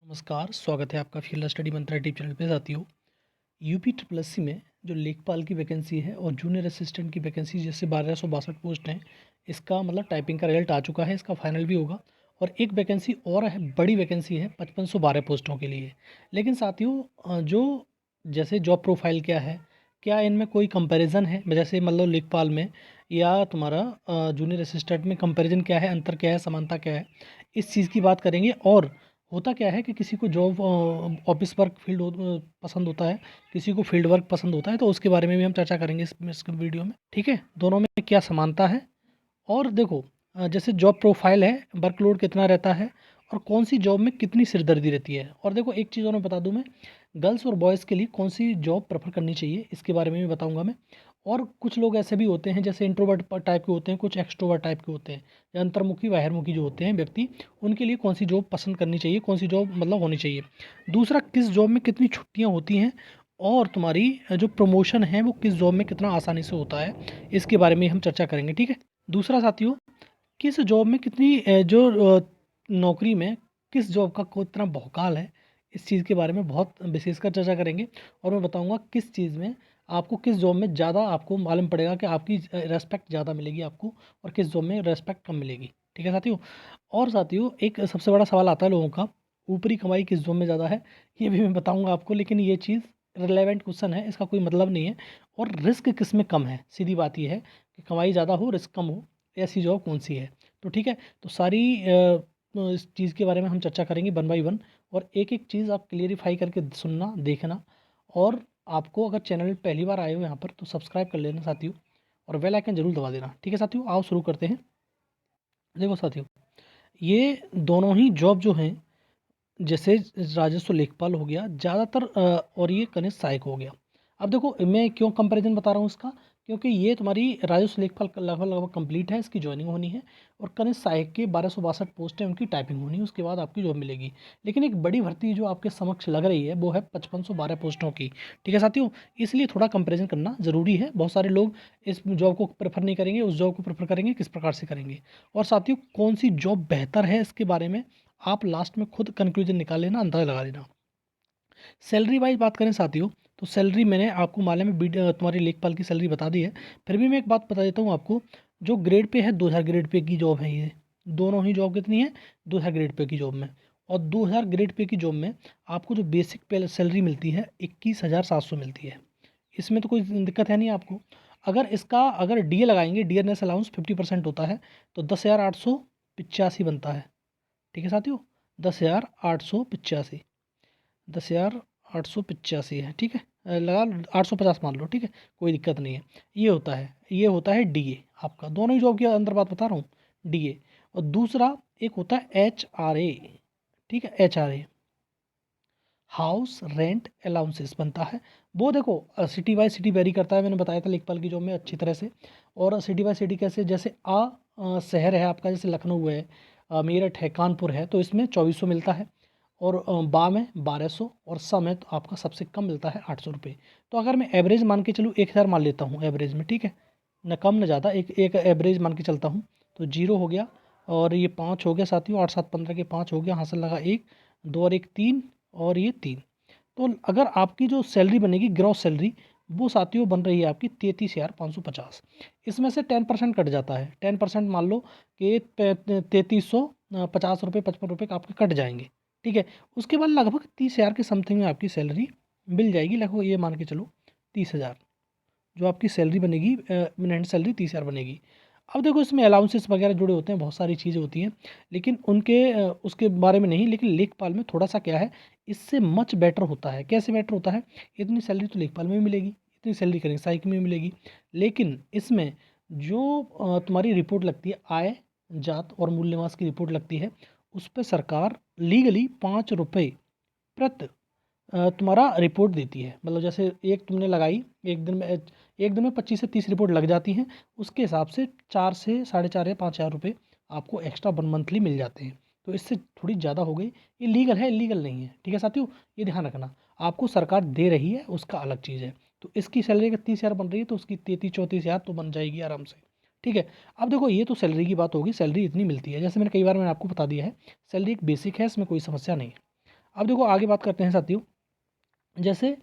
नमस्कार, स्वागत है आपका फील्ड स्टडी मंत्रा यूट्यूब चैनल पे। साथियों, यूपी ट्रिपल एस सी में जो लेखपाल की वैकेंसी है और जूनियर असिस्टेंट की वैकेंसी जैसे 1262 पोस्ट हैं, इसका मतलब टाइपिंग का रिजल्ट आ चुका है, इसका फाइनल भी होगा। और एक वैकेंसी और है, बड़ी वैकेंसी है 5512 पोस्टों के लिए। लेकिन साथियों, जो जैसे जॉब प्रोफाइल क्या इनमें कोई कंपैरिजन है? जैसे मतलब लेखपाल में या तुम्हारा जूनियर असिस्टेंट में कंपैरिजन क्या है, अंतर क्या है, समानता क्या है, इस चीज़ की बात करेंगे। और होता क्या है कि किसी को जॉब ऑफिस वर्क पसंद होता है, किसी को फील्ड वर्क पसंद होता है, तो उसके बारे में भी हम चर्चा करेंगे इस वीडियो में। ठीक है, दोनों में क्या समानता है। और देखो, जैसे जॉब प्रोफाइल है, वर्कलोड कितना रहता है और कौन सी जॉब में कितनी सिरदर्दी रहती है। और देखो, एक चीज़ और मैं बता दूं, मैं गर्ल्स और बॉयज़ के लिए कौन सी जॉब प्रेफर करनी चाहिए इसके बारे में भी बताऊंगा मैं। और कुछ लोग ऐसे भी होते हैं, जैसे इंट्रोवर्ट टाइप के होते हैं, कुछ एक्सट्रोवर्ट टाइप के होते हैं, या अंतर्मुखी बाहिर्मुखी जो होते हैं व्यक्ति, उनके लिए कौन सी जॉब पसंद करनी चाहिए, कौन सी जॉब मतलब होनी चाहिए। दूसरा, किस जॉब में कितनी छुट्टियां होती हैं, और तुम्हारी जो प्रमोशन है वो किस जॉब में कितना आसानी से होता है, इसके बारे में हम चर्चा करेंगे। ठीक है। दूसरा साथियों, किस जॉब में कितनी नौकरी में किस जॉब का कितना भौकाल है, इस चीज़ के बारे में बहुत विशेषकर चर्चा करेंगे। और मैं बताऊंगा किस चीज़ में आपको, किस जॉब में ज़्यादा आपको मालूम पड़ेगा कि आपकी रेस्पेक्ट ज़्यादा मिलेगी आपको, और किस जॉब में रेस्पेक्ट कम मिलेगी। ठीक है साथियों। और साथियों, एक सबसे बड़ा सवाल आता है लोगों का, ऊपरी कमाई किस जॉब में ज़्यादा है, ये भी मैं बताऊँगा आपको। लेकिन ये चीज़ रिलेवेंट क्वेश्चन है, इसका कोई मतलब नहीं है। और रिस्क किस में कम है, सीधी बात ये है कि कमाई ज़्यादा हो रिस्क कम हो, ऐसी जॉब कौन सी है। तो ठीक है, तो सारी इस चीज़ के बारे में हम चर्चा करेंगे वन बाई वन। और एक एक चीज़ आप क्लियरिफाई करके सुनना, देखना। और आपको अगर चैनल पहली बार आए हो यहाँ पर, तो सब्सक्राइब कर लेना साथियों, और बेल आइकन जरूर दबा देना। ठीक है साथियों, आओ शुरू करते हैं। देखो साथियों, ये दोनों ही जॉब जो हैं, जैसे राजस्व लेखपाल हो गया ज़्यादातर, और ये कनिष्ठ सहायक हो गया। अब देखो, मैं क्यों कंपैरिजन बता रहा हूँ इसका, क्योंकि ये तुम्हारी राजस्व लेखपाल लगभग लगभग कंप्लीट है, इसकी ज्वाइनिंग होनी है। और कनिष्ठ सहायक के 1262 पोस्ट है, उनकी टाइपिंग होनी है, उसके बाद आपकी जॉब मिलेगी। लेकिन एक बड़ी भर्ती जो आपके समक्ष लग रही है, वो है 5512 पोस्टों की। ठीक है साथियों, इसलिए थोड़ा कंपेरिजन करना ज़रूरी है। बहुत सारे लोग इस जॉब को प्रेफर नहीं करेंगे, उस जॉब को प्रेफर करेंगे, किस प्रकार से करेंगे। और साथियों, कौन सी जॉब बेहतर है, इसके बारे में आप लास्ट में खुद कंक्लूजन निकाल लेना, अंदाजा लगा लेना। सैलरी वाइज बात करें साथियों, तो सैलरी मैंने आपको मालूम है, तुम्हारी लेखपाल की सैलरी बता दी है। फिर भी मैं एक बात बता देता हूँ आपको, जो ग्रेड पे है 2000 ग्रेड पे की जॉब है ये। दोनों ही जॉब कितनी है, 2000 ग्रेड पे की जॉब में। और 2000 ग्रेड पे की जॉब में आपको जो बेसिक पे सैलरी मिलती है 21,700 मिलती है। इसमें तो कोई दिक्कत है नहीं आपको। अगर डीए लगाएंगे, डियरनेस अलाउंस 50% होता है, तो 10,885 बनता है। ठीक है साथियों, 10,885, 10,885 है। ठीक है, लगा 850 मान लो। ठीक है, कोई दिक्कत नहीं है। ये होता है डीए आपका, दोनों ही जॉब के अंदर बात बता रहा हूँ, डीए। और दूसरा एक होता है एचआरए। ठीक है, एचआरए हाउस रेंट अलाउंसेस बनता है। वो देखो, सिटी बाय सिटी वेरी करता है, मैंने बताया था लेखपाल की जॉब में अच्छी तरह से। और सिटी बाय सिटी कैसे, जैसे शहर है आपका, जैसे लखनऊ है, मेरठ है, कानपुर है, तो इसमें 2400 मिलता है। और बा में 1200, और स में तो आपका सबसे कम मिलता है 800 रुपये। तो अगर मैं एवरेज मान के चलूँ, 1000 मान लेता हूँ एवरेज में। ठीक है, न कम न ज़्यादा, एक एक एवरेज मान के चलता हूँ। तो जीरो हो गया, और ये 5 हो गया साथियों, 8 7 15 के 5 हो गया, हासिल लगा 1, 2 और 1 3, और ये 3। तो अगर आपकी जो सैलरी बनेगी, ग्रॉस सैलरी, वो साथियों बन रही है आपकी 33,550। इसमें से 10% कट जाता है, 10% मान लो कि 3350 रुपये 55 रुपये का आपके कट जाएंगे। ठीक है, उसके बाद लगभग 30,000 के समथिंग में आपकी सैलरी मिल जाएगी। लगभग ये मान के चलो 30,000 जो आपकी सैलरी बनेगी, मिनिमम सैलरी 30,000 बनेगी। अब देखो, इसमें अलाउंसेस वगैरह जुड़े होते हैं, बहुत सारी चीज़ें होती हैं, लेकिन उसके बारे में नहीं। लेकिन लेखपाल में थोड़ा सा क्या है, इससे मच बेटर होता है। कैसे बेटर होता है, इतनी सैलरी तो लेखपाल में भी मिलेगी, इतनी सैलरी करेंगे सहायक में भी मिलेगी। लेकिन इसमें जो तुम्हारी रिपोर्ट लगती है, आय जात और मूल्यह्रास की रिपोर्ट लगती है, उस पर सरकार लीगली 5 रुपये प्रति तुम्हारा रिपोर्ट देती है। मतलब जैसे एक तुमने लगाई, एक दिन में 25 से 30 रिपोर्ट लग जाती हैं, उसके हिसाब से 4 से 4.5 या 5,000 रुपये आपको एक्स्ट्रा वन मंथली मिल जाते हैं। तो इससे थोड़ी ज़्यादा हो गई। ये लीगल है, इलीगल नहीं है। ठीक है साथियों, ये ध्यान रखना। आपको सरकार दे रही है, उसका अलग चीज़ है। तो इसकी सैलरी अगर 30,000 बन रही है, तो उसकी 33-34,000 तो बन जाएगी आराम से। ठीक है। अब देखो, ये तो सैलरी की बात होगी, सैलरी इतनी मिलती है, जैसे मैंने कई बार आपको बता दिया है, सैलरी एक बेसिक है, इसमें कोई समस्या नहीं है। अब देखो आगे बात करते हैं साथियों, जैसे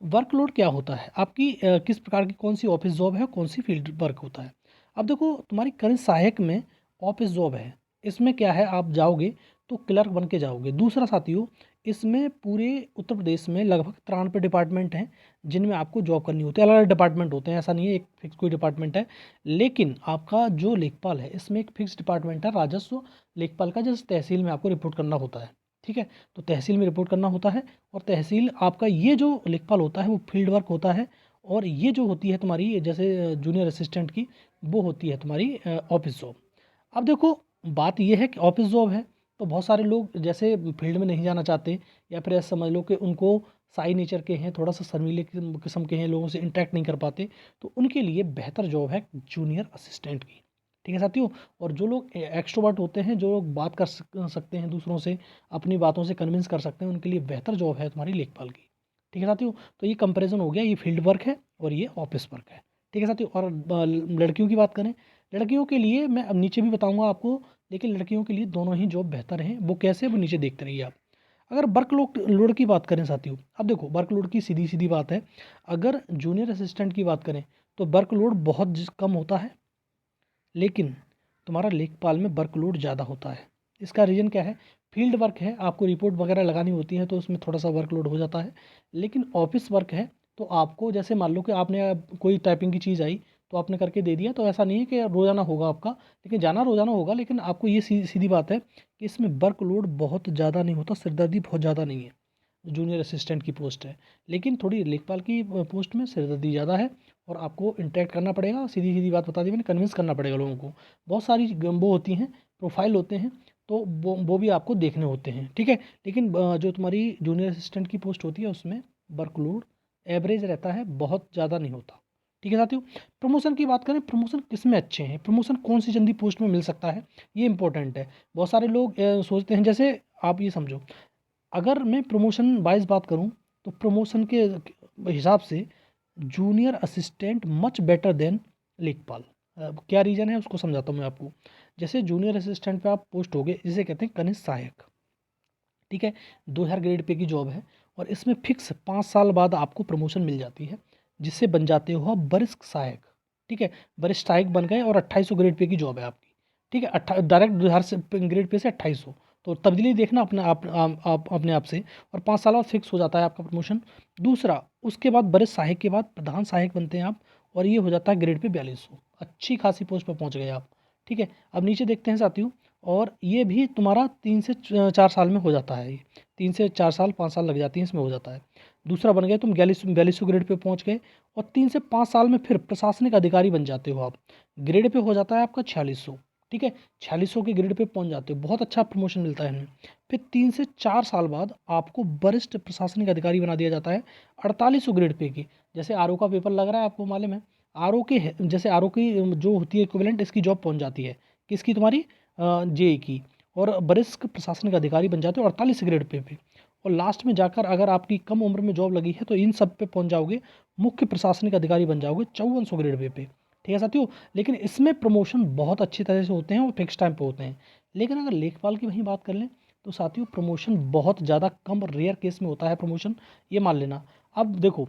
वर्कलोड क्या होता है आपकी, किस प्रकार की कौन सी ऑफिस जॉब है, कौन सी फील्ड वर्क होता है। अब देखो तुम्हारी करंट सहायक में ऑफिस जॉब है, इसमें क्या है आप जाओगे तो क्लर्क बन के जाओगे। दूसरा साथियों, इसमें पूरे उत्तर प्रदेश में लगभग 93 डिपार्टमेंट हैं जिनमें आपको जॉब करनी होती है। अलग अलग डिपार्टमेंट होते हैं, ऐसा नहीं है एक फिक्स कोई डिपार्टमेंट है। लेकिन आपका जो लेखपाल है इसमें एक फिक्स डिपार्टमेंट है राजस्व लेखपाल का, जैसे तहसील में आपको रिपोर्ट करना होता है। ठीक है, तो तहसील में रिपोर्ट करना होता है, और तहसील आपका ये जो लेखपाल होता है वो फील्ड वर्क होता है, और ये जो होती है तुम्हारी जैसे जूनियर असिस्टेंट की, वो होती है तुम्हारी ऑफिस जॉब। अब देखो बात ये है कि ऑफिस जॉब है तो बहुत सारे लोग जैसे फील्ड में नहीं जाना चाहते, या फिर ऐसा समझ लो कि उनको साई नेचर के हैं, थोड़ा सा शर्मीले किस्म के हैं, लोगों से इंटरेक्ट नहीं कर पाते, तो उनके लिए बेहतर जॉब है जूनियर असिस्टेंट की। ठीक है साथियों, और जो लोग एक्सट्रोवर्ट होते हैं, जो लोग बात कर सकते हैं दूसरों से, अपनी बातों से कन्विंस कर सकते हैं, उनके लिए बेहतर जॉब है तुम्हारी लेखपाल की। ठीक है साथियों, तो ये कंपैरिजन हो गया, ये फील्ड वर्क है और ये ऑफिस वर्क है। ठीक है साथियों, और लड़कियों की बात करें, लड़कियों के लिए मैं अब नीचे भी बताऊंगा आपको, लेकिन लड़कियों के लिए दोनों ही जॉब बेहतर हैं। वो कैसे, वो नीचे देखते रहिए आप। अगर वर्कलोड लोड की बात करें साथियों, अब देखो वर्कलोड की सीधी सीधी बात है, अगर जूनियर असिस्टेंट की बात करें तो वर्कलोड बहुत कम होता है, लेकिन तुम्हारा लेखपाल में वर्कलोड ज़्यादा होता है। इसका रीज़न क्या है, फील्ड वर्क है, आपको रिपोर्ट वगैरह लगानी होती है तो उसमें थोड़ा सा वर्कलोड हो जाता है। लेकिन ऑफिस वर्क है तो आपको जैसे मान लो कि आपने कोई टाइपिंग की चीज़ आई तो आपने करके दे दिया, तो ऐसा नहीं है कि रोज़ाना होगा आपका, लेकिन जाना रोज़ाना होगा। लेकिन आपको ये सीधी बात है कि इसमें वर्कलोड बहुत ज़्यादा नहीं होता, सिरदर्दी बहुत ज़्यादा नहीं है। जूनियर असिस्टेंट की पोस्ट है, लेकिन थोड़ी लेखपाल की पोस्ट में सिरदर्दी ज़्यादा है, और आपको इंटरेक्ट करना पड़ेगा। सीधी सीधी बात बता दी मैंने, कन्विंस करना पड़ेगा लोगों को। बहुत सारी वो होती हैं, प्रोफाइल होते हैं, तो वो भी आपको देखने होते हैं। ठीक है, लेकिन जो तुम्हारी जूनियर असिस्टेंट की पोस्ट होती है उसमें वर्कलोड एवरेज रहता है, बहुत ज़्यादा नहीं होता। ठीक है साथियों, प्रमोशन की बात करें, प्रमोशन किस में अच्छे हैं, प्रमोशन कौन सी जल्दी पोस्ट में मिल सकता है, ये इंपॉर्टेंट है। बहुत सारे लोग सोचते हैं, जैसे आप ये समझो, अगर मैं प्रमोशन वाइज बात करूं तो प्रमोशन के हिसाब से junior assistant much better than लेखपाल। क्या रीज़न है उसको समझाता हूँ मैं आपको। जैसे जूनियर असिस्टेंट पे आप पोस्ट हो गए, जिसे कहते हैं कनिष्ठ सहायक। ठीक है, 2000 ग्रेड पे की जॉब है, और इसमें फिक्स 5 साल बाद आपको प्रमोशन मिल जाती है, जिससे बन जाते हो आप वरिष्ठ सहायक। ठीक है, वरिष्ठ सहायक बन गए, और 2800 ग्रेड पे की जॉब है आपकी। ठीक है, डायरेक्ट 2000 से ग्रेड पे से 2800, तो तब्दीली देखना अपने आप अपने आप से, और 5 साल बाद फिक्स हो जाता है आपका प्रमोशन। दूसरा, उसके बाद वरिष्ठ सहायक के बाद प्रधान सहायक बनते हैं आप, और ये हो जाता है ग्रेड पे 4200, अच्छी खासी पोस्ट पर पहुंच गए आप। ठीक है, अब नीचे देखते हैं साथियों, और ये भी तुम्हारा 3 से 4 साल में हो जाता है, ये 3 से 4 साल 5 साल लग जाती हैं, इसमें हो जाता है। दूसरा बन गए तुम 4200 ग्रेड पे पहुंच गए, और 3 से 5 साल में फिर प्रशासनिक अधिकारी बन जाते हो आप, ग्रेड पे हो जाता है आपका 4600। ठीक है, 4600 के ग्रेड पे पहुंच जाते हो, बहुत अच्छा प्रमोशन मिलता है इनमें। फिर 3 से 4 साल बाद आपको वरिष्ठ प्रशासनिक अधिकारी बना दिया जाता है 4800 ग्रेड पे की। जैसे आरओ का पेपर लग रहा है आपको मालूम है, आरओ के जैसे आरओ की जो होती है इक्विवेलेंट, इसकी जॉब पहुंच जाती है, किसकी, तुम्हारी जेई की, और वरिष्ठ प्रशासनिक अधिकारी बन जाते हो 48 ग्रेड पे। और लास्ट में जाकर अगर आपकी कम उम्र में जॉब लगी है तो इन सब पे पहुंच जाओगे, मुख्य प्रशासनिक अधिकारी बन जाओगे 5400 ग्रेड पे। ठीक है साथियों, लेकिन इसमें प्रमोशन बहुत अच्छी तरह से होते हैं और फिक्स टाइम पे होते हैं। लेकिन अगर लेखपाल की वहीं बात कर लें तो साथियों प्रमोशन बहुत ज़्यादा कम रेयर केस में होता है प्रमोशन, ये मान लेना। अब देखो,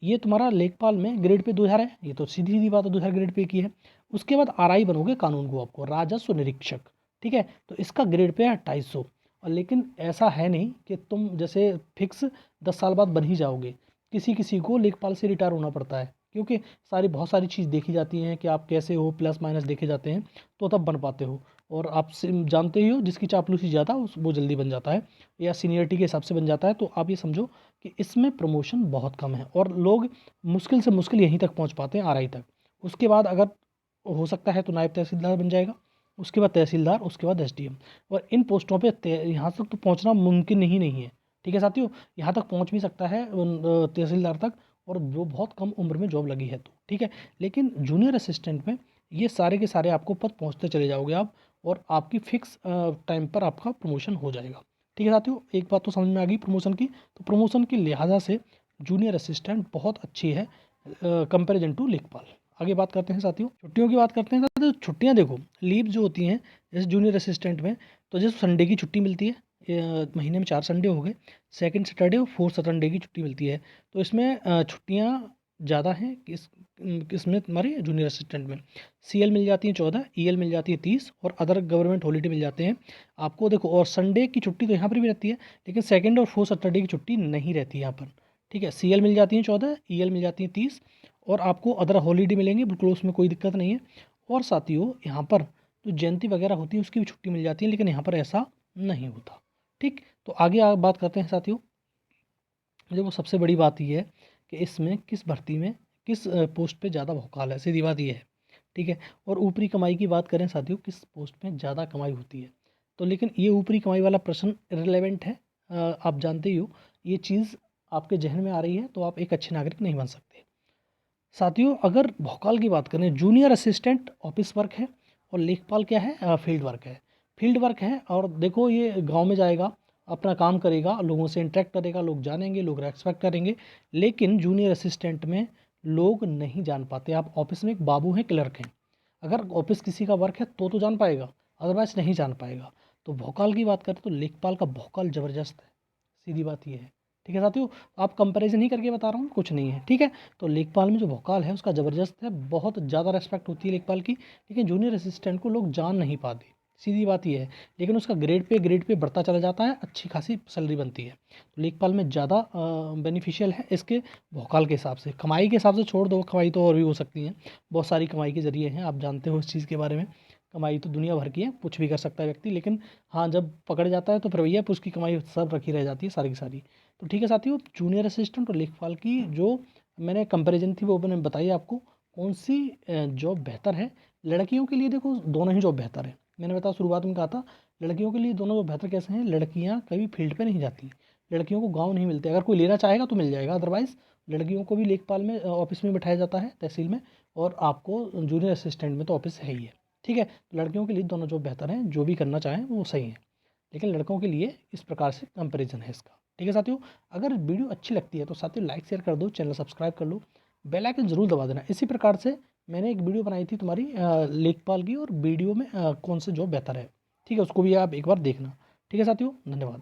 ये तुम्हारा लेखपाल में ग्रेड पे 2000 है, ये तो सीधी सीधी बात है, 2000 ग्रेड पे की है। उसके बाद आरआई बनोगे, कानून को आपको राजस्व निरीक्षक। ठीक है, तो इसका ग्रेड पे है 2800। और लेकिन ऐसा है नहीं कि तुम जैसे फिक्स 10 साल बाद बन ही जाओगे, किसी किसी को लेखपाल से रिटायर होना पड़ता है, क्योंकि बहुत सारी चीज़ देखी जाती हैं कि आप कैसे हो, प्लस माइनस देखे जाते हैं, तो तब बन पाते हो। और आप जानते ही हो, जिसकी चापलूसी ज़्यादा वो जल्दी बन जाता है, या सीनियरिटी के हिसाब से बन जाता है। तो आप ये समझो कि इसमें प्रमोशन बहुत कम है, और लोग मुश्किल से मुश्किल यहीं तक पहुंच पाते हैं, आरआई तक। उसके बाद अगर हो सकता है तो नायब तहसीलदार बन जाएगा, उसके बाद तहसीलदार, उसके बाद एसडीएम। और इन पोस्टों पे यहाँ तक तो पहुंचना मुमकिन ही नहीं है। ठीक है साथियों, यहाँ तक पहुंच भी सकता है तहसीलदार तक, और जो बहुत कम उम्र में जॉब लगी है तो। ठीक है, लेकिन जूनियर असिस्टेंट में ये सारे के सारे आपको पद पहुँचते चले जाओगे आप, और आपकी फिक्स टाइम पर आपका प्रमोशन हो जाएगा। ठीक है साथियों, एक बात तो समझ में आ गई प्रमोशन की, तो प्रमोशन के लिहाजा से जूनियर असिस्टेंट बहुत अच्छी है कंपैरिजन टू लेखपाल। आगे बात करते हैं साथियों, छुट्टियों की बात करते हैं साथियों। छुट्टियां देखो, लीव जो होती हैं जैसे जूनियर असिस्टेंट में, तो जैसे संडे की छुट्टी मिलती है, महीने में 4 संडे हो गए, सेकंड सैटरडे और फोर्थ सैटरडे की छुट्टी मिलती है। तो इसमें छुट्टियाँ ज़्यादा हैं किसमें तुम्हारी जूनियर असिस्टेंट में। सीएल मिल जाती है 14, ईएल मिल जाती है 30 और अदर गवर्नमेंट हॉलीडे मिल जाते हैं आपको। देखो, और संडे की छुट्टी तो यहाँ पर भी रहती है, लेकिन सेकंड और फोर्थ सैटरडे की छुट्टी नहीं रहती है यहाँ पर। ठीक है, सीएल मिल जाती है 14, ईएल मिल जाती है 30 और आपको अदर हॉलीडे मिलेंगे, बिल्कुल उसमें कोई दिक्कत नहीं है। और साथियों, यहाँ पर जो जयंती वगैरह होती है उसकी भी छुट्टी मिल जाती है, लेकिन यहाँ पर ऐसा नहीं होता। ठीक, तो आगे बात करते हैं साथियों। देखो, सबसे बड़ी बात ये है कि इसमें किस भर्ती में किस पोस्ट पे ज़्यादा भौकाल है, सीधी बात ये है। ठीक है, और ऊपरी कमाई की बात करें साथियों, किस पोस्ट में ज़्यादा कमाई होती है, तो लेकिन ये ऊपरी कमाई वाला प्रश्न रिलेवेंट है। आप जानते ही हो, ये चीज़ आपके जहन में आ रही है तो आप एक अच्छे नागरिक नहीं बन सकते। साथियों, अगर भौकाल की बात करें, जूनियर असिस्टेंट ऑफिस वर्क है और लेखपाल क्या है, फील्ड वर्क है। फील्ड वर्क है और देखो, ये गांव में जाएगा, अपना काम करेगा, लोगों से इंटरेक्ट करेगा, लोग जानेंगे, लोग रेस्पेक्ट करेंगे। लेकिन जूनियर असिस्टेंट में लोग नहीं जान पाते। आप ऑफिस में एक बाबू हैं, क्लर्क हैं, अगर ऑफिस किसी का वर्क है तो जान पाएगा, अदरवाइज नहीं जान पाएगा। तो भौकाल की बात करें तो लेखपाल का भौकाल ज़बरदस्त है, सीधी बात ये है। ठीक है साथियों, आप कंपैरिजन ही करके बता रहा हूँ, कुछ नहीं है। ठीक है, तो लेखपाल में जो भौकाल है उसका ज़बरदस्त है, बहुत ज़्यादा रेस्पेक्ट होती है लेखपाल की। लेकिन जूनियर असिस्टेंट को लोग जान नहीं पाते, सीधी बात ये है। लेकिन उसका ग्रेड पे बढ़ता चला जाता है, अच्छी खासी सैलरी बनती है। तो लेखपाल में ज़्यादा बेनिफिशियल है इसके भौकाल के हिसाब से। कमाई के हिसाब से छोड़ दो, कमाई तो और भी हो सकती है, बहुत सारी कमाई के ज़रिए हैं, आप जानते हो इस चीज़ के बारे में। कमाई तो दुनिया भर की है, कुछ भी कर सकता है व्यक्ति, लेकिन हाँ, जब पकड़ जाता है तो फिर भैया उसकी कमाई सब रखी रह जाती है, सारी की सारी। तो ठीक है साथियों, जूनियर असिस्टेंट और लेखपाल की जो मैंने कंपैरिजन थी वो मैंने बताई आपको, कौन सी जॉब बेहतर है लड़कियों के लिए। देखो, दोनों ही जॉब बेहतर है, मैंने बताया शुरुआत में कहा था, लड़कियों के लिए दोनों जॉब बेहतर कैसे हैं। लड़कियां कभी फील्ड पे नहीं जाती, लड़कियों को गाँव नहीं मिलते, अगर कोई लेना चाहेगा तो मिल जाएगा, अदरवाइज़ लड़कियों को भी लेखपाल में ऑफिस में बिठाया जाता है, तहसील में, और आपको जूनियर असिस्टेंट में तो ऑफिस है ही है। ठीक है, तो लड़कियों के लिए दोनों जॉब बेहतर हैं, जो भी करना चाहें वो सही है, लेकिन लड़कों के लिए इस प्रकार से कंपैरिजन है इसका। ठीक है साथियों, अगर वीडियो अच्छी लगती है तो साथियों लाइक शेयर कर दो, चैनल सब्सक्राइब कर लो, बेल आइकन जरूर दबा देना। इसी प्रकार से मैंने एक वीडियो बनाई थी तुम्हारी लेखपाल की, और वीडियो में कौन से जॉब बेहतर है। ठीक है, उसको भी आप एक बार देखना। ठीक है साथियों, धन्यवाद।